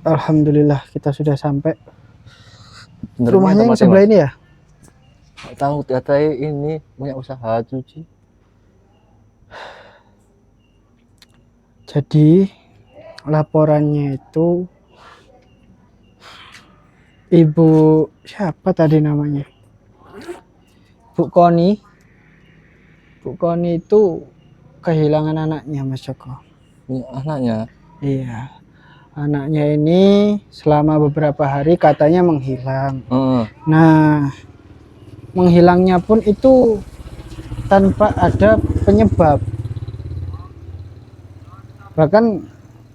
Alhamdulillah kita sudah sampai. Bener Rumahnya yang sebelah ini ya? Nggak tahu, ternyata ini punya usaha cuci. Jadi laporannya itu Ibu siapa tadi namanya? Bu Koni. Bu Koni itu kehilangan anaknya, Mas Joko. Punya anaknya. Iya. Anaknya ini selama beberapa hari katanya menghilang. Nah, menghilangnya pun itu tanpa ada penyebab. Bahkan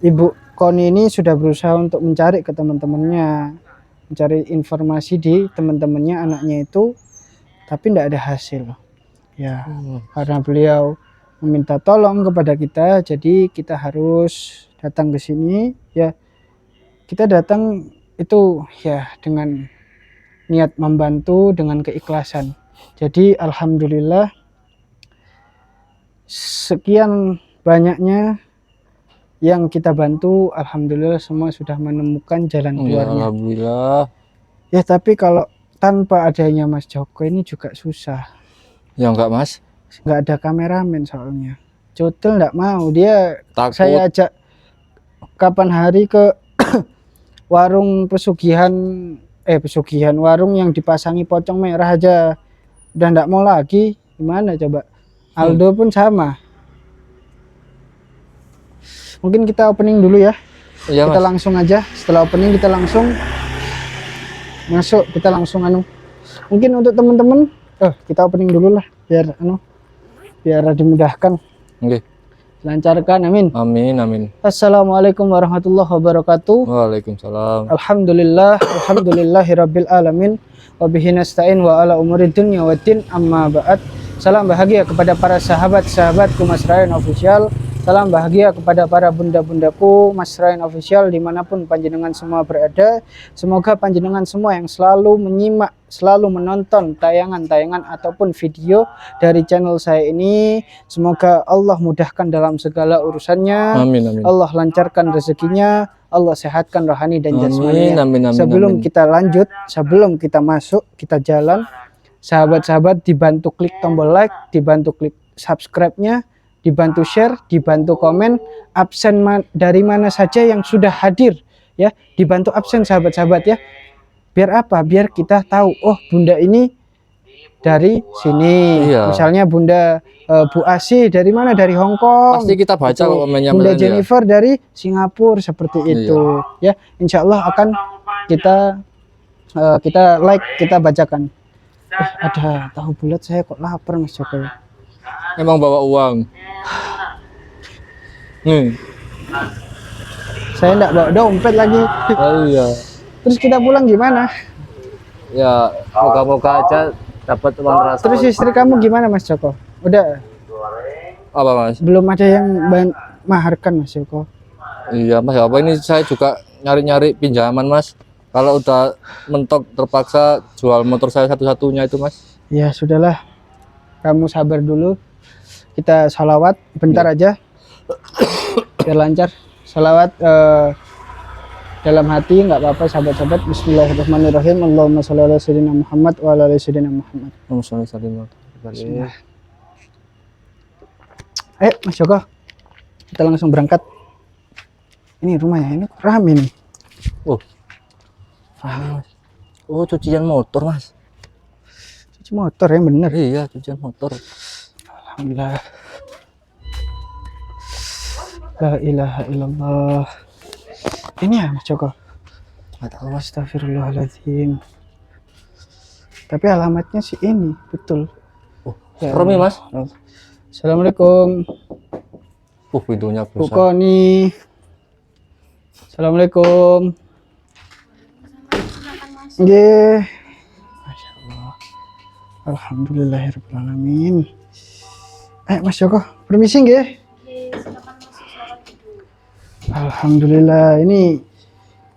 Ibu Koni ini sudah berusaha untuk mencari ke teman-temannya, mencari informasi di teman-temannya anaknya itu, tapi tidak ada hasil. Ya, karena beliau meminta tolong kepada kita, jadi kita harus datang ke sini. Ya, kita datang itu ya dengan niat membantu, dengan keikhlasan. Jadi alhamdulillah sekian banyaknya yang kita bantu, alhamdulillah semua sudah menemukan jalan keluarnya. Alhamdulillah. Ya, tapi kalau tanpa adanya Mas Joko ini juga susah. Ya enggak, Mas. Nggak ada kameramen soalnya. Cutil nggak mau, dia Takut. saya ajak kapan hari ke warung pesugihan warung yang dipasangi pocong merah aja udah nggak mau lagi. Gimana coba? Aldo pun sama. Mungkin kita opening dulu ya. Iya, Kita Mas. langsung aja, setelah opening kita langsung masuk, kita langsung mungkin untuk teman-teman kita opening dulu lah biar dimudahkan. Oke. Lancarkan, amin. Amin. Assalamualaikum warahmatullahi wabarakatuh. Waalaikumsalam. Alhamdulillahirabbil alamin wa bihi nasta'in wa ala umuri dunya waddin, amma ba'd. Salam bahagia kepada para sahabat-sahabatku Mas Ryan Official. Salam bahagia kepada para bunda-bundaku Mas Ryan Official dimanapun panjenengan semua berada. Semoga panjenengan semua yang selalu menyimak, selalu menonton tayangan-tayangan ataupun video dari channel saya ini, semoga Allah mudahkan dalam segala urusannya. Amin. Allah lancarkan rezekinya, Allah sehatkan rohani dan jasmaninya. Amin. Sebelum kita lanjut, sebelum kita masuk, kita jalan, sahabat-sahabat dibantu klik tombol like, dibantu klik subscribe-nya, dibantu share, dibantu komen, absen dari mana saja yang sudah hadir ya, dibantu absen sahabat-sahabat ya. Biar apa? Biar kita tahu, oh bunda ini dari sini. Iya. Misalnya bunda Bu Asi dari mana? Dari Hong Kong. Pasti kita baca kalau komennya. Bunda Jennifer dari Singapura, seperti itu. Ya, insya Allah akan kita like, kita bacakan. Ada tahu bulat, saya kok lapar Mas Joko. Emang bawa uang. Nih. Saya enggak bawa dompet lagi. Oh iya. Terus kita pulang gimana? Ya, moga-moga aja dapat uang transport. Terus istri kamu gimana Mas Joko? Udah? Apa, Mas? Belum ada yang maharkan Mas Joko. Iya, Mas. Apa ini saya juga nyari-nyari pinjaman, Mas. Kalau udah mentok terpaksa jual motor saya satu-satunya itu, Mas. Ya sudahlah. Kamu sabar dulu. Kita salawat bentar aja. Biar lancar. Salawat dalam hati nggak apa-apa sahabat-sahabat. Bismillahirrahmanirrahim. Allahumma sholli ala sayyidina Muhammad wa ala ali sayyidina Muhammad. Ayo Mas Joko, kita langsung berangkat. Ini rumahnya, ini rame nih. Oh, Mas. Oh, cucian motor, Mas. Cuci motor yang bener. Iya, cucian motor. Alhamdulillah. La ilaha illallah. Ini ya Mas Joko. Astagfirullahaladzim. Tapi alamatnya sih ini, betul. Oh, serem ya, Mas. Assalamualaikum. Pintunya Bu Koni. Assalamualaikum. Nggih. Masya Allah. Alhamdulillahirabbil alamin. Mas Joko, permisi nggih. Alhamdulillah, ini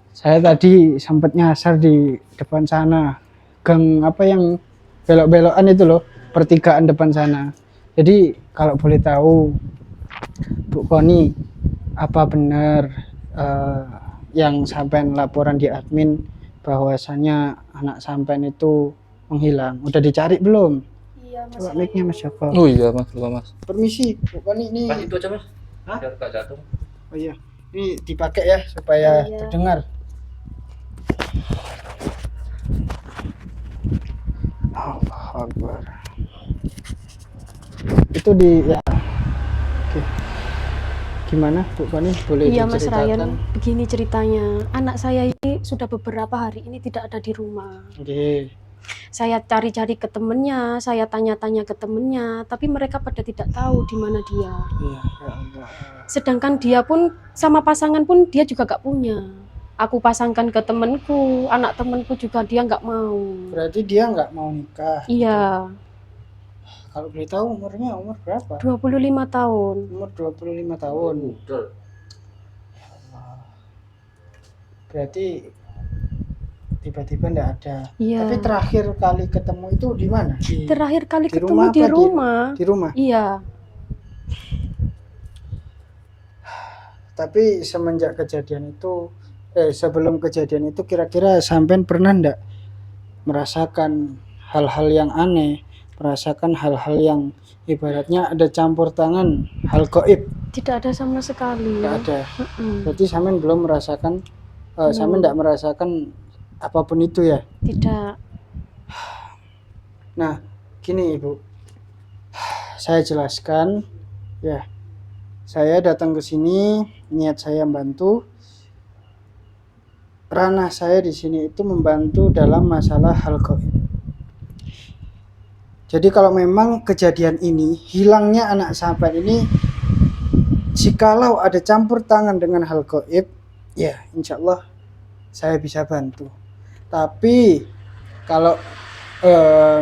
saya tadi sempat nyasar di depan sana, gang apa yang belok-belokan itu loh, pertigaan depan sana. Jadi kalau boleh tahu Bu Koni, apa benar yang sampean laporan di admin bahwasanya anak sampean itu menghilang. Udah dicari belum? Iya, Mas Coba Rayu. mic-nya Mas Joko. Oh iya mas, lupa mas. Permisi, bukan ini. Mas itu aja mas. Hah? Biar gak jatuh. Oh iya. Ini dipakai ya supaya Iya. terdengar. Allahu Akbar. Itu di ya. Oke. Gimana Bu Fani? Boleh Iya Mas diceritakan? Ryan, begini ceritanya. Anak saya ini sudah beberapa hari ini tidak ada di rumah. Oke. Saya cari-cari ke temennya, saya tanya-tanya ke temennya, tapi mereka pada tidak tahu di mana dia. Iya, ya Allah. Sedangkan dia pun sama pasangan pun dia juga gak punya. Aku pasangkan ke temenku, anak temenku juga dia nggak mau. Berarti dia nggak mau nikah. Iya, Kalau boleh tahu umurnya umur berapa? 25 tahun. Umur 25 tahun. Betul. Berarti tiba-tiba nggak ada. Iya. Tapi terakhir kali ketemu itu di mana? Terakhir kali di ketemu rumah di apa di- rumah. Di rumah. Iya. Tapi semenjak kejadian itu, sebelum kejadian itu kira-kira sampean pernah ndak merasakan hal-hal yang aneh, merasakan hal-hal yang ibaratnya ada campur tangan, hal gaib? Tidak ada sama sekali. Nggak ada. Mm-mm. Berarti sampean belum merasakan, sampean ndak merasakan apapun itu ya? Tidak. Nah, gini Ibu, saya jelaskan ya. Saya datang ke sini, niat saya membantu. Ranah saya di sini itu membantu dalam masalah hal gaib. Jadi kalau memang kejadian ini, hilangnya anak sampean ini, jikalau ada campur tangan dengan hal gaib, ya insya Allah saya bisa bantu. Tapi kalau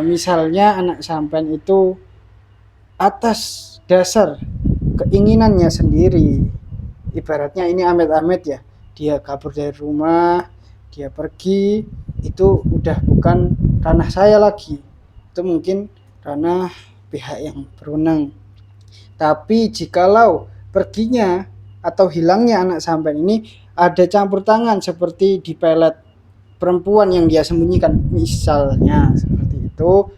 misalnya anak sampean itu atas dasar keinginannya sendiri, ibaratnya ini amit-amit ya, dia kabur dari rumah, dia pergi, itu udah bukan ranah saya lagi, itu mungkin ranah pihak yang berwenang. Tapi jikalau perginya atau hilangnya anak sampean ini ada campur tangan seperti dipelet perempuan yang dia sembunyikan, misalnya seperti itu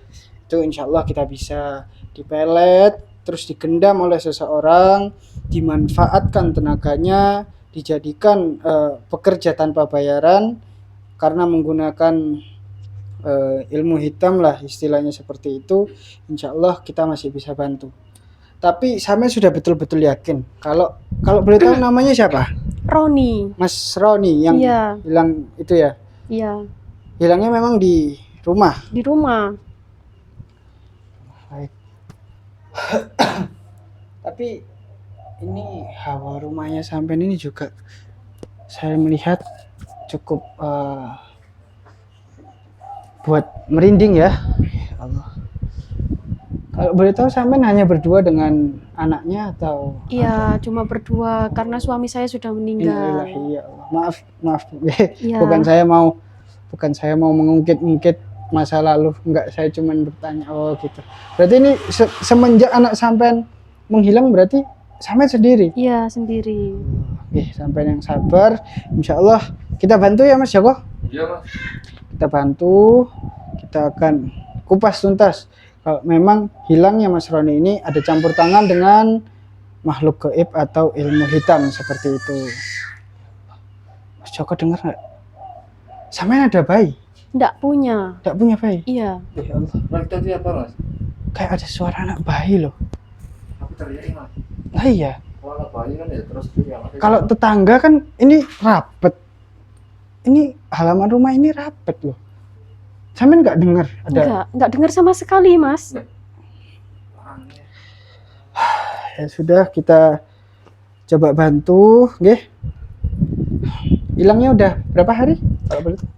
insya Allah kita bisa dipelet, terus digendam oleh seseorang, dimanfaatkan tenaganya, dijadikan pekerja tanpa bayaran karena menggunakan ilmu hitam lah istilahnya seperti itu. Insya Allah kita masih bisa bantu. Tapi saya sudah betul-betul yakin kalau boleh tahu namanya siapa? Roni. Mas Roni yang Iya. hilang itu ya? Iya. Hilangnya memang di rumah. Di rumah. Baik. Tapi ini hawa rumahnya sampean ini juga saya melihat cukup buat merinding ya. Ya Allah. Kalau boleh tahu sampean hanya berdua dengan anaknya atau? Iya, cuma berdua karena suami saya sudah meninggal. Innalillahi ya Allah. Maaf. Iya. Bukan saya mau mengungkit-ungkit masa lalu, enggak, saya cuma bertanya. Oh gitu. Berarti ini semenjak anak sampean menghilang berarti sampean sendiri? Iya, sendiri. Oke, sampean yang sabar. Insya Allah kita bantu ya Mas Joko. Iya mas. Kita bantu, kita akan kupas tuntas kalau memang hilangnya Mas Roni ini ada campur tangan dengan makhluk gaib atau ilmu hitam seperti itu. Mas Joko dengar nggak? Sampean ada bayi? Nggak punya. Nggak punya bayi? Iya. Ya Allah, Mas tadi apa mas? kayak ada suara anak bayi loh. Aku teriakin mas. Nah iya, Kalau anak bayi kan ya terus juga. kalau tetangga kan ini rapet. Ini halaman rumah ini rapet loh. Sampean nggak dengar ada? Nggak dengar sama sekali, Mas. Ya sudah, kita coba bantu, nggih. Hilangnya udah berapa hari? Kalau boleh tahu?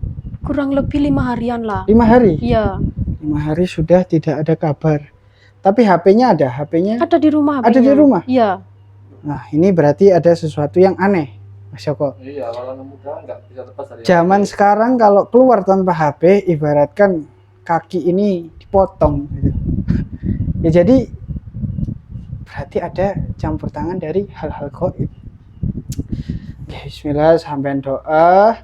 Kurang lebih 5 harian lah. 5 hari. Iya. 5 hari sudah tidak ada kabar. Tapi HP-nya ada, HP-nya. Ada di rumah. Ada di HP-nya. rumah? Iya. Nah, ini berarti ada sesuatu yang aneh, Mas Joko. Iya, kalau anak muda nggak bisa lepas dari. Zaman sekarang kalau keluar tanpa HP, ibaratkan kaki ini dipotong gitu. Ya jadi berarti ada campur tangan dari hal-hal gaib. Bismillah, sampean doa.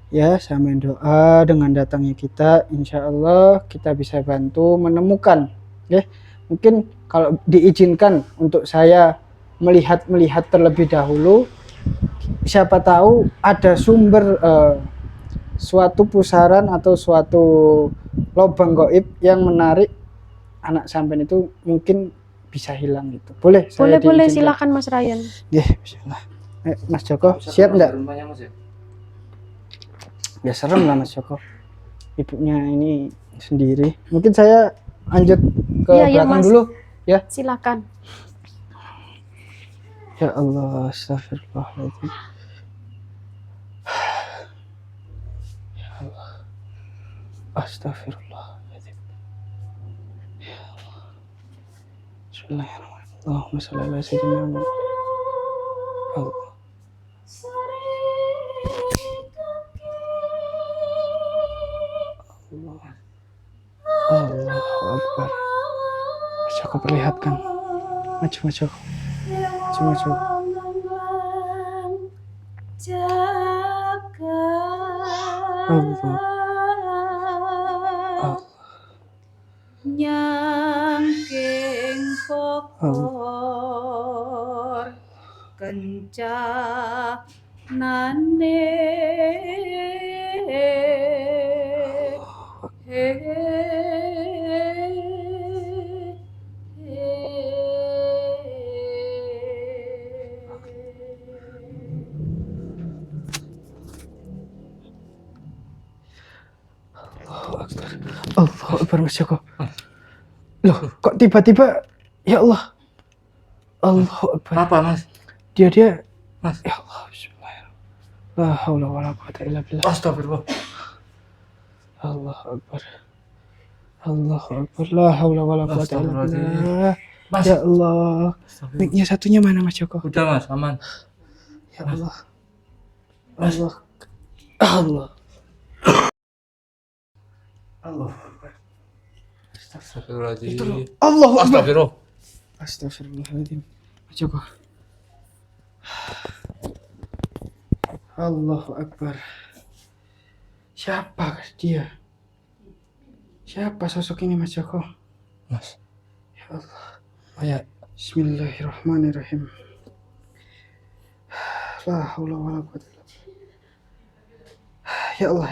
Ya, sampean doa dengan datangnya kita, insya Allah kita bisa bantu menemukan. Ya, mungkin kalau diizinkan untuk saya melihat terlebih dahulu, siapa tahu ada sumber suatu pusaran atau suatu lubang gaib yang menarik anak sampean itu mungkin bisa hilang gitu. Boleh? Saya Boleh, diizinkan? silakan Mas Ryan. Ya, bismillah. Mas Joko, siap enggak? Rumahnya, Mas, ya? Ya serem lah Mas Joko. Ibunya ini sendiri. Mungkin saya lanjut ke Iya, belakang Mas. dulu. Ya. Silakan. Ya Allah, astagfirullahaladzim. Ya Allah. Astagfirullahaladzim. Ya Allah. Bismillahirrahmanirrahim. Allahumma sholli ala sayyidina Muhammad. Allah. Allahu Akbar. Mas Joko perlihatkan. Maju, Mas Joko. Maju. Allah. Nyangking pokor kencanane Allahu Akbar Mas Joko. Loh, kok tiba-tiba ya Allah. Allahu Akbar. Apa, Mas? Dia Mas. ya Allah, bismillahirrahmanirrahim. La haula wala quwata illa billah. Astagfirullah. Allahu Akbar. Allahu Akbar. La haula wala quwata illa billah. Mas. Ya Allah. Mic-nya satunya mana Mas Joko? Udah, Mas, aman. Ya Allah. Mas. Allah. Allah. Allah. Astagfirullahaladzim. Allahu Akbar. Astagfirullah. Astagfirullahaladzim. Mas Joko. Allahu Akbar. Siapa dia? Siapa sosok ini Mas Joko? Mas. Ya Allah. Ayat. Bismillahirrahmanirrahim. La haula wala quwata illa billah. Ya Allah,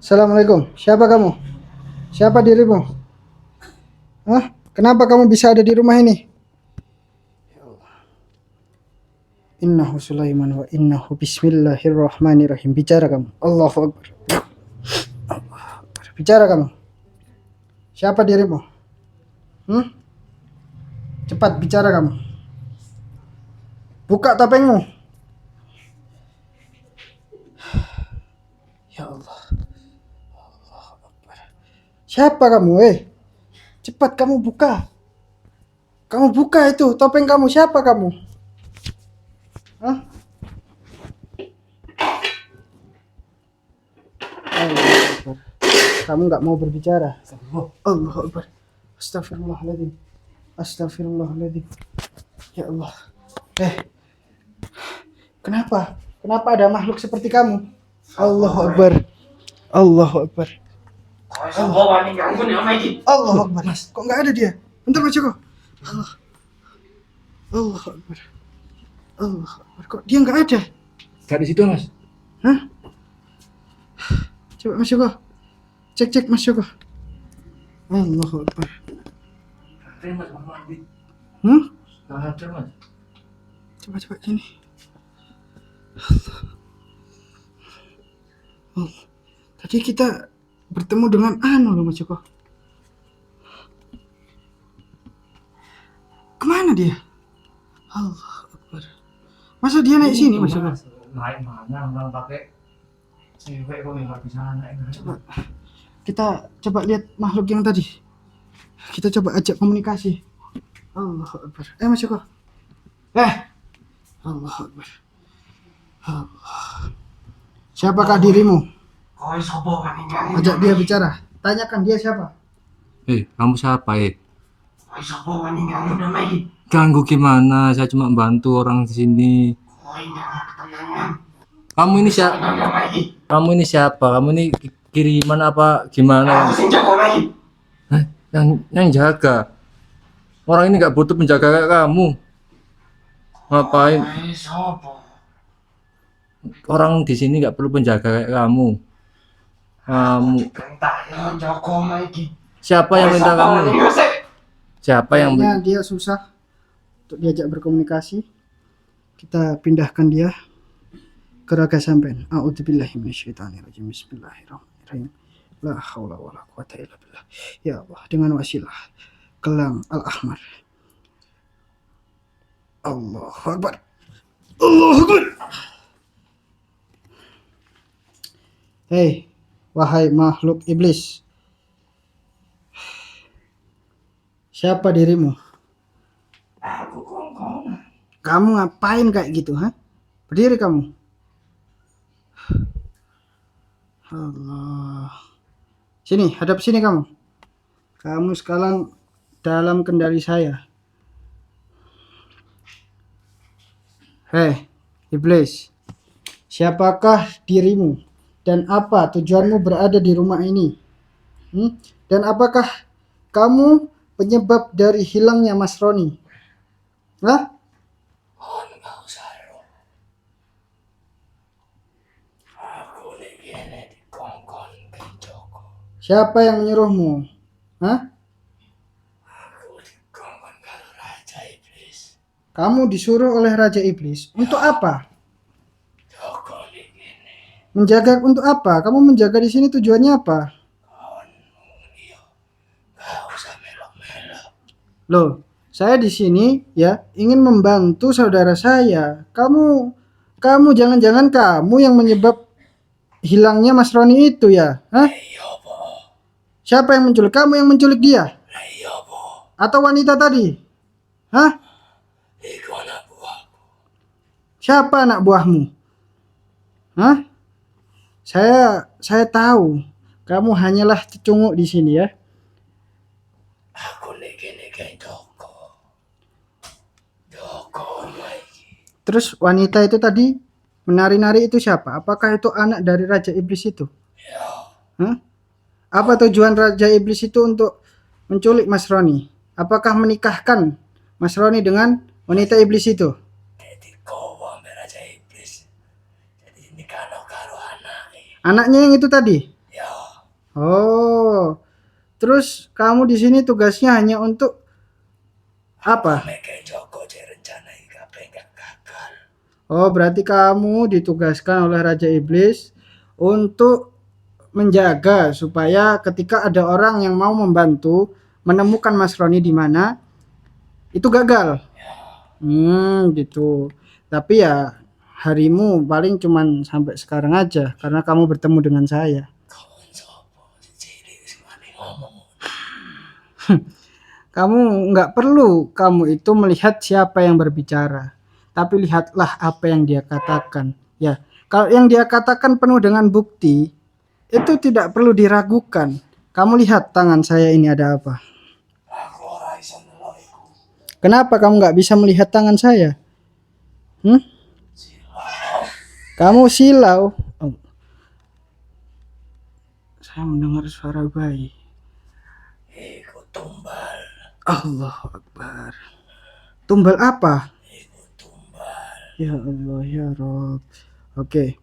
Assalamualaikum. Siapa kamu? Siapa dirimu? Hah? Kenapa kamu bisa ada di rumah ini? Ya Allah. Innahu Sulaiman wa innahu bismillahirrahmanirrahim. Bicara kamu. Allahu Akbar. Allahu Akbar. Bicara kamu. Siapa dirimu? Cepat bicara kamu. Buka topengmu. Ya Allah. Allahu Akbar. Siapa kamu, Cepat kamu buka. Kamu buka itu topeng kamu. Siapa kamu? Hah? Allahu Akbar. Kamu nggak mau berbicara. Allahu Akbar. Astagfirullahaladzim. Astagfirullahaladzim. Ya Allah. Kenapa? Kenapa ada makhluk seperti kamu? Allahu Akbar. Allahu Akbar. Allahu Akbar. Kok nggak ada dia? Bentar Mas Joko. Allahu Akbar. Allahu Akbar. Kok dia nggak ada? Gak di situ, Mas. Hah? Coba Mas Joko. Cek Mas Joko. Allahu Akbar. Ada, Mas, mandi. Gak ada, Mas. Coba gini. Allah. Tadi kita bertemu dengan loh Mas Joko. Kemana dia? Allah Akbar. Masa dia naik sini Mas Joko? Naik mana? Orang pakai cewek kok nggak bisa naik. Coba lihat makhluk yang tadi. Kita coba ajak komunikasi. Allah Akbar. Mas Joko. Allah Akbar. Allah. Siapakah dirimu? Ajak dia bicara. Tanyakan dia siapa. Kamu siapa, Ganggu gimana? Saya cuma bantu orang di sini. Kamu ini siapa? Kamu ini siapa? Kamu ini kiriman apa gimana? Hah? Yang jaga. Orang ini nggak butuh penjaga kayak kamu. Ngapain? Orang di sini nggak perlu penjaga kayak kamu. Kamu. Siapa yang minta kamu? Siapa yang Kayaknya dia susah untuk diajak berkomunikasi. Kita pindahkan dia ke raga sampean. A'udzubillahi minasyaitonirrajim. Bismillahirrahmanirrahim. La haula wala quwata illa billah. Ya Allah, dengan wasilah gelang Al-Ahmar. Allahu Akbar. Allahu Akbar. Hei, wahai makhluk iblis. Siapa dirimu? Aku kongkong. Kamu ngapain kayak gitu, ha? Berdiri kamu. Allah. Sini, hadap sini kamu. Kamu sekarang dalam kendali saya. Hei, iblis. Siapakah dirimu? Dan apa tujuanmu berada di rumah ini? Dan apakah kamu penyebab dari hilangnya Mas Roni? Hah? Siapa yang menyuruhmu? Hah? Kamu disuruh oleh Raja Iblis. Untuk apa? Menjaga untuk apa? Kamu menjaga di sini tujuannya apa? Loh, saya di sini ya ingin membantu saudara saya. Kamu jangan-jangan kamu yang menyebab hilangnya Mas Roni itu ya? Hah? Siapa yang menculik? Kamu yang menculik dia? Atau wanita tadi? Hah? Siapa anak buahmu? Hah? Saya tahu kamu hanyalah cecunguk di sini ya. Terus wanita itu tadi menari-nari itu siapa? Apakah itu anak dari Raja Iblis itu? Hah? Apa tujuan Raja Iblis itu untuk menculik Mas Roni? Apakah menikahkan Mas Roni dengan wanita iblis itu? Anaknya yang itu tadi? Oh, terus kamu di sini tugasnya hanya untuk apa? Oh, berarti kamu ditugaskan oleh Raja Iblis untuk menjaga supaya ketika ada orang yang mau membantu menemukan Mas Roni di mana itu gagal. Gitu. Tapi ya harimu paling cuman sampai sekarang aja karena kamu bertemu dengan saya. Kamu nggak perlu kamu itu melihat siapa yang berbicara, tapi lihatlah apa yang dia katakan. Ya, kalau yang dia katakan penuh dengan bukti, itu tidak perlu diragukan. Kamu lihat tangan saya ini ada apa? Kenapa kamu nggak bisa melihat tangan saya? Kamu silau. Oh. Saya mendengar suara bayi. Allahu Akbar. Tumbal apa? Ya Allah ya Rob. Oke.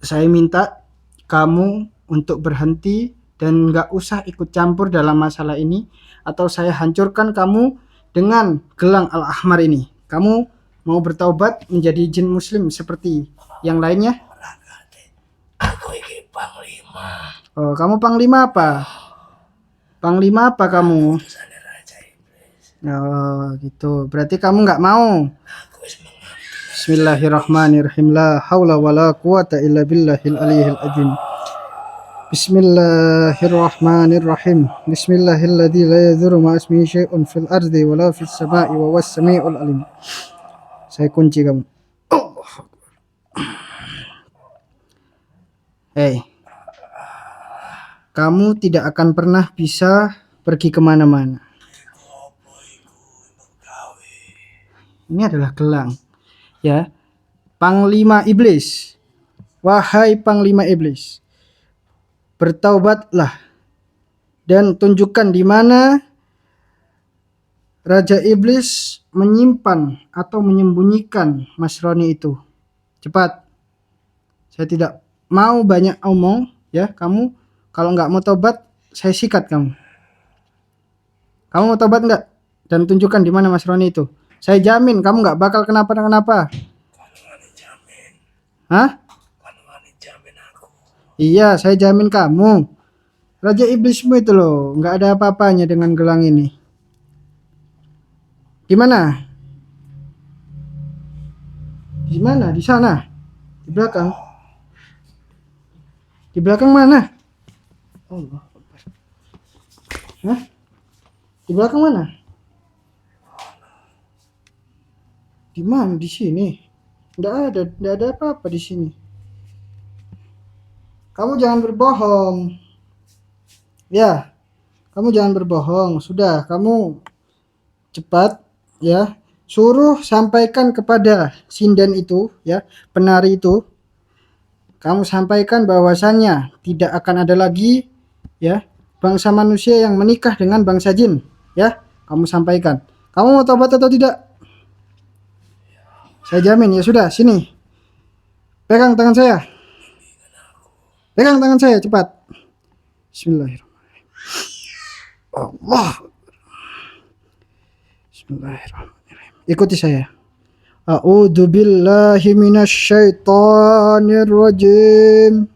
Saya minta kamu untuk berhenti dan nggak usah ikut campur dalam masalah ini, atau saya hancurkan kamu dengan gelang Al-Ahmar ini. Kamu mau bertaubat menjadi jin muslim seperti yang lainnya? Aku ini panglima. Oh, kamu panglima apa? Panglima apa kamu? Oh, gitu. Berarti kamu nggak mau. Bismillahirrahmanirrahim. La haula wala quwata illa billahil aliyil azim. Bismillahirrahmanirrahim. Bismillahilladzi la yadhurru ma ismihi syai'un fil ardi wala fis sama'i wa huwas samiul alim. Saya kunci kamu. Hei, kamu tidak akan pernah bisa pergi kemana-mana. Ini adalah gelang, ya. Panglima iblis. Wahai panglima iblis, bertaubatlah dan tunjukkan di mana Raja Iblis menyimpan atau menyembunyikan Mas Roni itu. Cepat. Saya tidak mau banyak omong ya. Kamu kalau nggak mau tobat, saya sikat kamu. Kamu mau tobat nggak? Dan tunjukkan di mana Mas Roni itu. Saya jamin kamu nggak bakal kenapa-kenapa. Hah? Iya, saya jamin kamu. Raja Iblismu itu loh, nggak ada apa-apanya dengan gelang ini. Gimana? Di mana? Di sana? Di belakang? Di belakang mana? Allah Akbar. Hah? Di belakang mana? Di mana? Di sini. Nggak ada apa-apa di sini. Kamu jangan berbohong. Ya, kamu jangan berbohong. Sudah, kamu cepat ya. Suruh sampaikan kepada sinden itu ya, penari itu. Kamu sampaikan bahwasannya tidak akan ada lagi ya bangsa manusia yang menikah dengan bangsa jin ya. Kamu sampaikan. Kamu mau tobat atau tidak? Saya jamin ya sudah, sini. Pegang tangan saya. Pegang tangan saya cepat. Bismillahirrahmanirrahim. Allah. Bismillahirrahmanirrahim. Ikuti saya. A'udzu billahi minasyaitonir rajim.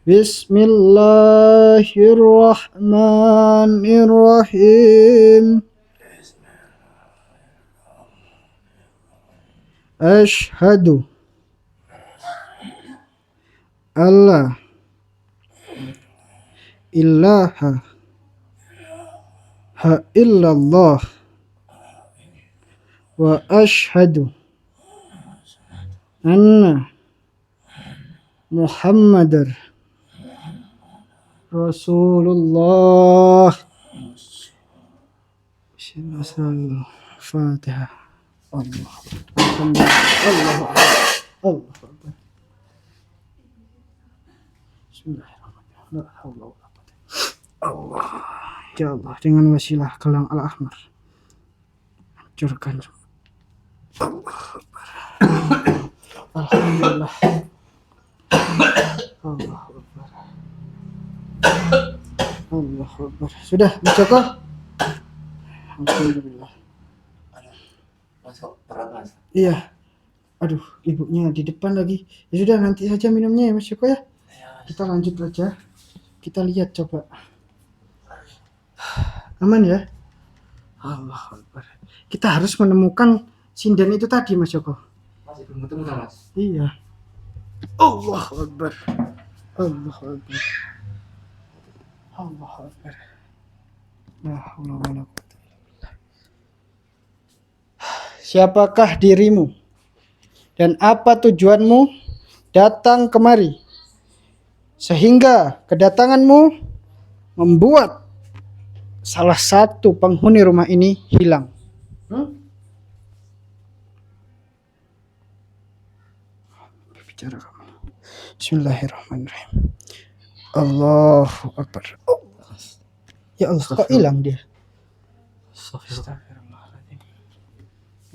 Bismillahirrahmanirrahim. Asyhadu alla ilaha illallah wa asyhadu anna Muhammadar Rasulullah. Fatihah. Allah. Allah. Bismillahirrahmanirrahim. Allah. Ya Allah, dengan wasilah gelang al-ahmar hancurkan. Alhamdulillah. Allah Akbar. Allah Akbar. Sudah, Joko? Alhamdulillah. Masuk berat Mas. Iya. Aduh, ibunya di depan lagi. Ya sudah, nanti saja minumnya ya Mas Joko ya. Kita lanjut aja. Kita lihat coba. Aman ya? Allah Akbar. Kita harus menemukan sinden itu tadi Mas Joko. Masih belum ketemu Mas. Iya. Allah Akbar. Allah Akbar. Allah Akbar. La haula wala quwwata illa billah. Siapakah dirimu? Dan apa tujuanmu datang kemari? Sehingga kedatanganmu membuat salah satu penghuni rumah ini hilang. Berbicara kamu. Bismillahirrahmanirrahim. Allahu Akbar. Ya Allah, kok hilang dia? Astagfirullahaladzim.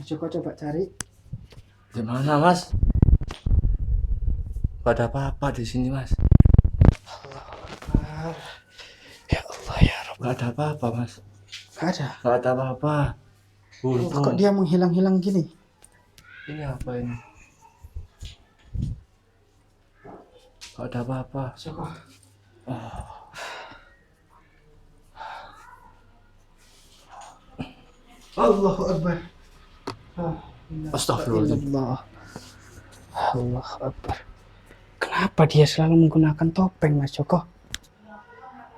Coba cari. Di mana Mas? Gak ada apa-apa di sini Mas. Allahu Akbar. Ya Allah ya Rabb. Gak ada apa-apa Mas. Gak ada. Gak ada apa-apa. Kok dia menghilang-hilang gini? Ini apa ini? Gak ada apa-apa. Coba. Allahu Akbar. Astagfirullahaladzim. Allahu Akbar. Kenapa dia selalu menggunakan topeng Mas Joko?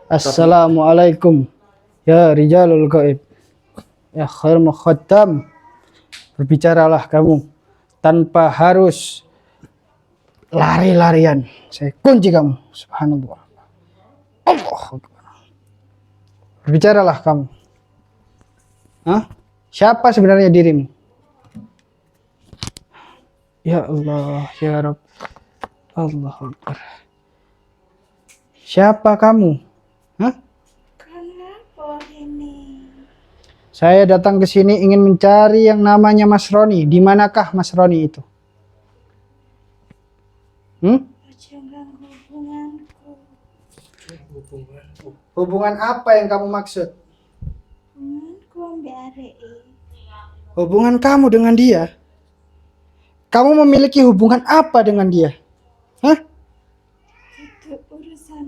Assalamualaikum ya rijalul gaib. Ya khair mukhaddam. Berbicaralah kamu tanpa harus lari-larian. Saya kunci kamu. Subhanallah. Allahu Akbar. Berbicaralah kamu. Hah? Siapa sebenarnya dirimu? Ya Allah, ya Rabb. Allah Akbar. Siapa kamu? Hah? Kenapa ini? Saya datang ke sini ingin mencari yang namanya Mas Roni. Di manakah Mas Roni itu? Jangan hubunganku. Hubungan apa yang kamu maksud? Hubunganku ambil arek. Hubungan kamu dengan dia? Kamu memiliki hubungan apa dengan dia? Hah? Itu urusan.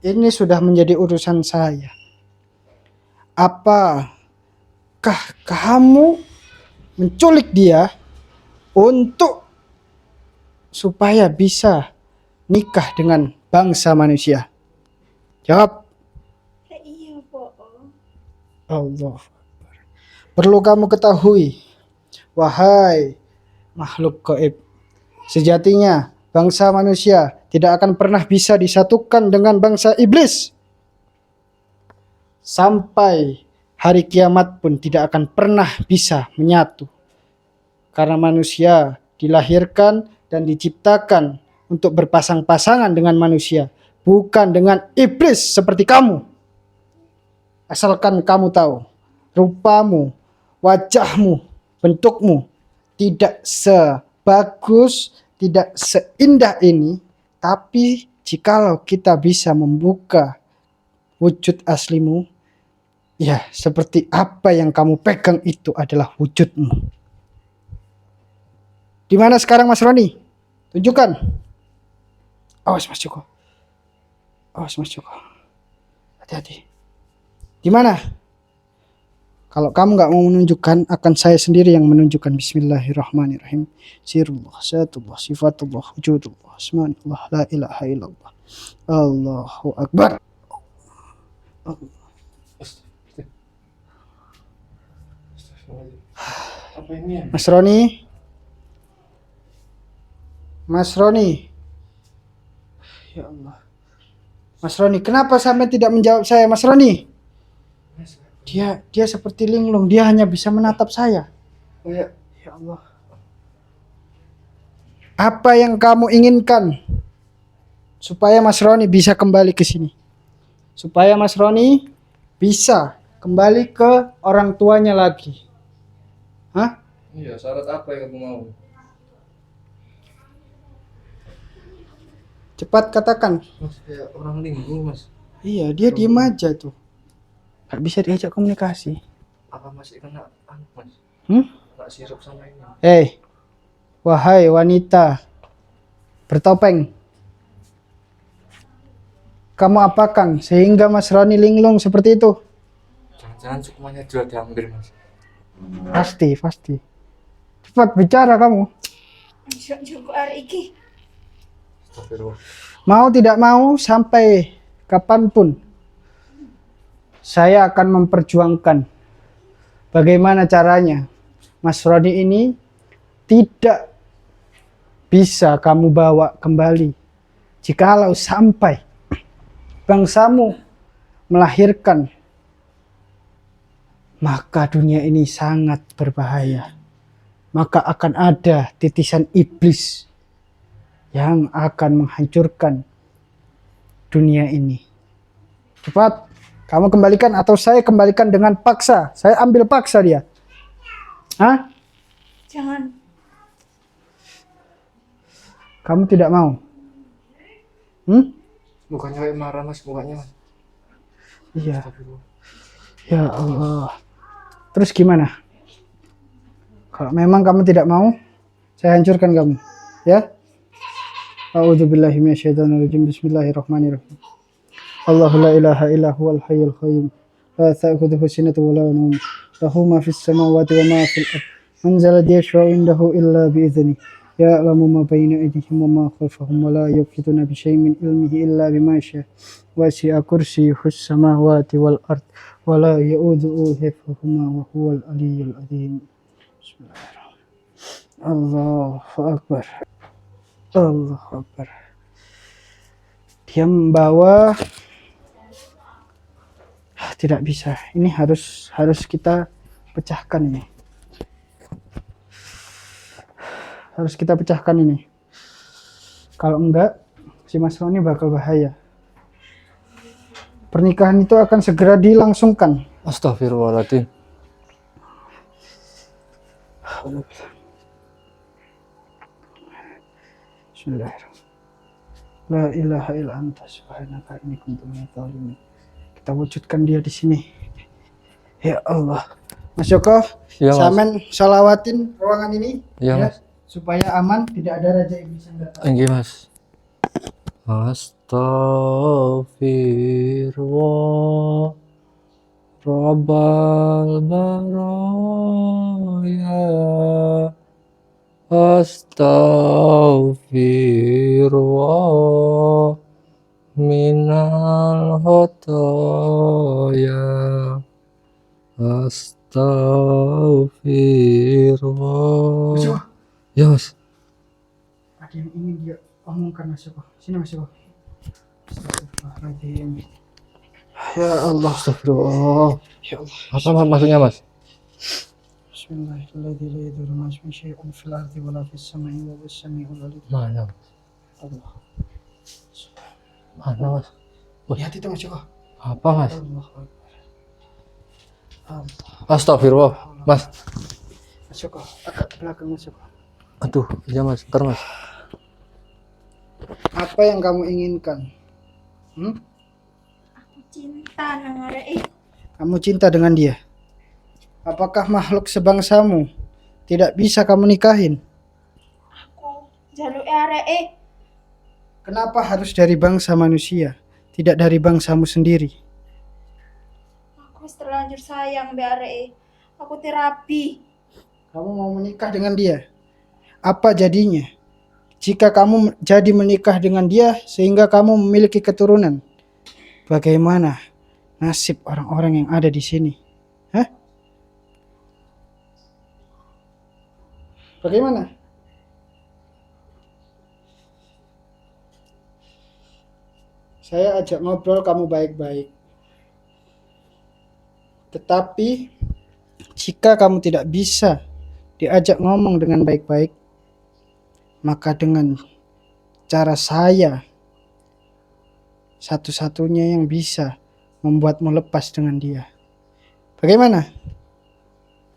Ini sudah menjadi urusan saya. Apakah kamu menculik dia untuk supaya bisa nikah dengan bangsa manusia? Jawab. Iya, po. Allah. Perlu kamu ketahui, wahai makhluk gaib, sejatinya bangsa manusia tidak akan pernah bisa disatukan dengan bangsa iblis. Sampai hari kiamat pun tidak akan pernah bisa menyatu. Karena manusia dilahirkan dan diciptakan untuk berpasang-pasangan dengan manusia, bukan dengan iblis seperti kamu. Asalkan kamu tahu, rupamu, wajahmu, bentukmu tidak sebagus, tidak seindah ini, tapi jikalau kita bisa membuka wujud aslimu, ya seperti apa yang kamu pegang itu adalah wujudmu. Di mana sekarang Mas Roni? Tunjukkan. Awas Mas Joko. Awas Mas Joko. Hati-hati. Di mana? Kalau kamu nggak mau menunjukkan, akan saya sendiri yang menunjukkan. Bismillahirrahmanirrahim. Sirullah, zatullah, sifatullah, wujudullah, asmanullah, la ilaha illallah. Allahu Akbar. Apa ini ya? Mas Roni. Mas Roni. Ya Allah. Mas Roni, kenapa sampai tidak menjawab saya, Mas Roni? Dia seperti linglung, dia hanya bisa menatap saya. Oh ya. Ya Allah. Apa yang kamu inginkan supaya Mas Roni bisa kembali ke sini? Supaya Mas Roni bisa kembali ke orang tuanya lagi. Hah? Iya, syarat apa yang kamu mau? Cepat katakan. Mas, kayak orang linglung, Mas. Iya, dia diem aja tuh. Gak bisa diajak komunikasi. Apa masih kena Mas? Kena sirup sama ini. Wahai wanita bertopeng, kamu apakan sehingga Mas Roni linglung seperti itu? Jangan-jangan cukumannya jual diambil, Mas. Pasti. Cepat bicara kamu. Cukup arek iki. Astagfirullah. Mau tidak mau, sampai kapanpun saya akan memperjuangkan bagaimana caranya Mas Roni ini tidak bisa kamu bawa kembali. Jikalau sampai bangsamu melahirkan, maka dunia ini sangat berbahaya. Maka akan ada titisan iblis yang akan menghancurkan dunia ini. Cepat, kamu kembalikan atau saya kembalikan dengan paksa. Saya ambil paksa dia. Hah? Jangan. Kamu tidak mau? Bukannya kayak marah, Mas, mukanya, Mas. Iya. Astagfirullah. Ya Allah. Terus gimana? Kalau memang kamu tidak mau, saya hancurkan kamu. Ya? A'udzubillahi minasyaitonirrajim. Bismillahirrahmanirrahim. Allahu la ilaha illa huwal hayyul qayyum. La ta'khudhuhu sinatun wa la nawm. Lahu ma fis samawati wa ma fil ardh. Man zal ladzi yashfa'u indahu illa bi idznihi. Ya'lamu ma bayna aydihim wa ma khalfahum wa la yuhituna bi syai'in min ilmihi illa bima syaa. Wasi'a kursiyyuhu samawati wal ardh wa la ya'uduhu hifdhuhuma wa huwal aliyyul azim. Bismillahirrahmanirrahim. Allahu Akbar. Allahu Akbar. Dia membawa, tidak bisa. Ini harus kita pecahkan ini. Harus kita pecahkan ini. Kalau enggak, si Mas Roni bakal bahaya. Pernikahan itu akan segera dilangsungkan. Astagfirullahaladzim. Bismillahirrahmanirrahim. La ilaha illa anta subhanaka inni kuntu minadz dzalimin. Kita wujudkan dia di sini. Ya Allah. Mas Joko, Iya, Mas. samen shalawatin ruangan ini Iya, ya, Mas. supaya aman, tidak ada raja iblis yang datang. Enggak, Mas. Astaghfirullah Rabbal baraya. Astaghfirullah minal khotoya. Astaghfirullah. Mas Joko, Ya, Mas. ada yang ingin dia omongkan, Mas Joko. Sini, Mas Joko. Astagfirullahaladzim. Ya Allah. Astagfirullah. Ya Allah. Apa maksudnya, Mas? Bismillahirrahmanirrahim. La yadurru ma'a ismihi syai'un fil ardi wa la fis sama'i wa huwas sami'ul 'alim. Mana? Allah. Mana, Mas? Lihat itu, Mas Joko. Apa, Mas? Allah Akbar. Allah. Astagfirullah. Mas. Mas Joko, agak ke belakang, Mas Joko. Aduh, iya, Mas. Ntar, Mas. Apa yang kamu inginkan? Aku cinta nang arek. Kamu cinta dengan dia? Apakah makhluk sebangsamu tidak bisa kamu nikahin? Aku jaluke arek. Kenapa harus dari bangsa manusia, tidak dari bangsamu sendiri? Aku wis terlanjur sayang mbek arek. Aku terapi. Kamu mau menikah dengan dia? Apa jadinya? Jika kamu jadi menikah dengan dia sehingga kamu memiliki keturunan, bagaimana nasib orang-orang yang ada di sini? Hah? Bagaimana? Saya ajak ngobrol kamu baik-baik. Tetapi jika kamu tidak bisa diajak ngomong dengan baik-baik, maka dengan cara saya satu-satunya yang bisa membuatmu lepas dengan dia. Bagaimana?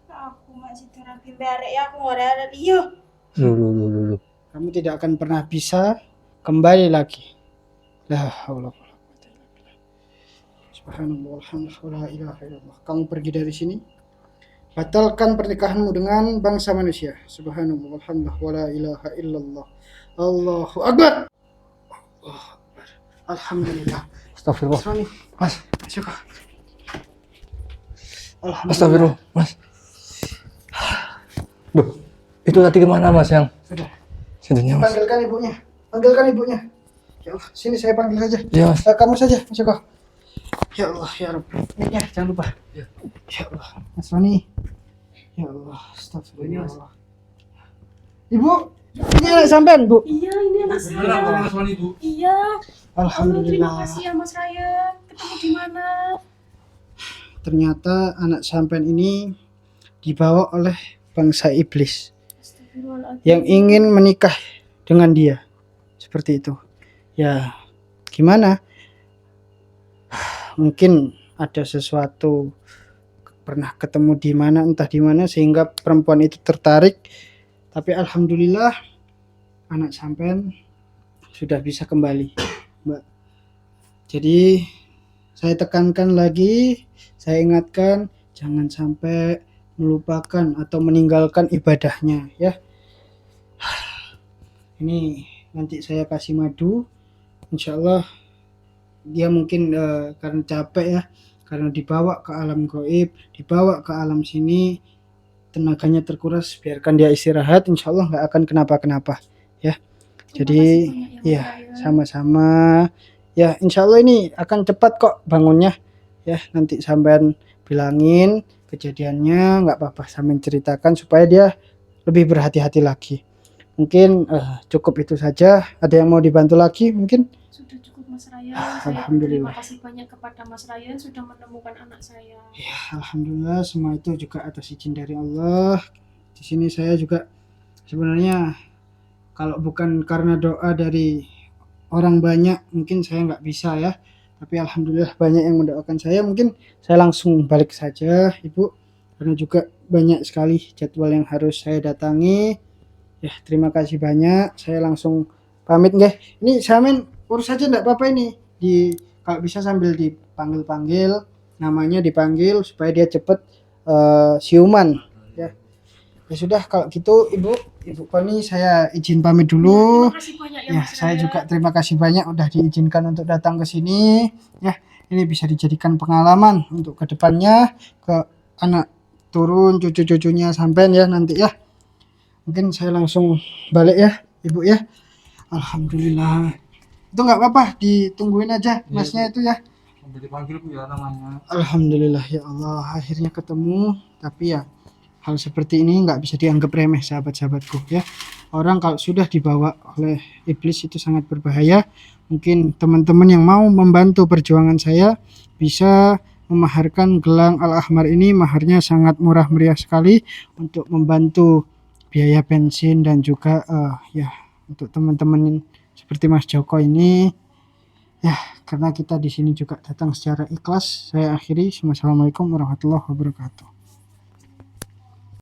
Aku masih terapi mbek arek. Aku ora ada liyo. Lu. Kamu tidak akan pernah bisa kembali lagi. La haula wala quwwata illa billah. Subhanallah walhamdulillah la ilaha illallah. Kamu pergi dari sini. Batalkan pernikahanmu dengan bangsa manusia. Subhanallah walhamdulillah wala ilaha illallah. Allahu akbar. Allahu akbar. Alhamdulillah. Astagfirullah. Mas Roni, Mas. masuk. Alhamdulillah. Astagfirullah, Mas. Duh, itu tadi kemana, Mas, yang Sudah. sininya, Mas? Panggilkan ibunya. Panggilkan ibunya. Ya Allah, sini saya panggil saja. Iya, Mas. Kamu saja, Mas Joko. Ya Allah, ya Rabbi. Mic-nya jangan lupa. Ya. Ya Allah, Mas Roni. Ya Allah, astagfirullah. Ibu, ini anak sampean, Bu. Iya, ini anak saya. Mas Mani, Bu? Iya. Terima Alhamdulillah. kasih ya Mas Ryan. Ketemu di mana? Ternyata anak sampean ini dibawa oleh bangsa iblis Astagfirullahaladzim. yang ingin menikah dengan dia. Seperti itu. Ya, gimana? Mungkin ada sesuatu pernah ketemu di mana, entah di mana, sehingga perempuan itu tertarik. Tapi alhamdulillah anak sampean sudah bisa kembali, Mbak. Jadi saya tekankan lagi, saya ingatkan jangan sampai melupakan atau meninggalkan ibadahnya, ya. Ini nanti saya kasih madu, insya Allah dia mungkin karena capek ya, karena dibawa ke alam gaib, dibawa ke alam sini, tenaganya terkuras, biarkan dia istirahat, insya Allah nggak akan kenapa-kenapa ya. Jadi ya sama-sama ya, insya Allah ini akan cepat kok bangunnya ya. Nanti sampean bilangin kejadiannya, nggak apa-apa, sampean ceritakan supaya dia lebih berhati-hati lagi. Mungkin cukup itu saja. Ada yang mau dibantu lagi mungkin? Sudah cukup Mas Ryan. Saya Alhamdulillah. terima kasih banyak kepada Mas Ryan sudah menemukan anak saya. Ya, alhamdulillah semua itu juga atas izin dari Allah. Di sini saya juga sebenarnya kalau bukan karena doa dari orang banyak mungkin saya nggak bisa ya. Tapi alhamdulillah banyak yang mendoakan saya. Mungkin saya langsung balik saja, Ibu, karena juga banyak sekali jadwal yang harus saya datangi. Ya, terima kasih banyak. Saya langsung pamit nggih. Ini sampean urus aja enggak apa-apa ini. Kalau bisa sambil dipanggil-panggil, namanya dipanggil supaya dia cepet siuman ya. Ya sudah kalau gitu Ibu Koni saya izin pamit dulu. Terima kasih banyak ya, Ya, Mas saya Ryan. juga terima kasih banyak udah diizinkan untuk datang ke sini. Ya, ini bisa dijadikan pengalaman untuk kedepannya ke anak turun cucu-cucunya sampean ya nanti ya. Mungkin saya langsung balik ya, Ibu ya. Alhamdulillah. Itu nggak apa-apa, ditungguin aja masnya itu ya. Sambil dipanggil Bu ya namanya. Alhamdulillah ya Allah, akhirnya ketemu. Tapi ya hal seperti ini nggak bisa dianggap remeh sahabat-sahabatku ya. Orang kalau sudah dibawa oleh iblis itu sangat berbahaya. Mungkin teman-teman yang mau membantu perjuangan saya bisa memaharkan gelang Al-Ahmar ini. Maharnya sangat murah meriah sekali untuk membantu biaya bensin dan juga ya untuk teman-teman seperti Mas Joko ini ya, karena kita di sini juga datang secara ikhlas. Saya akhiri. Wassalamualaikum warahmatullahi wabarakatuh.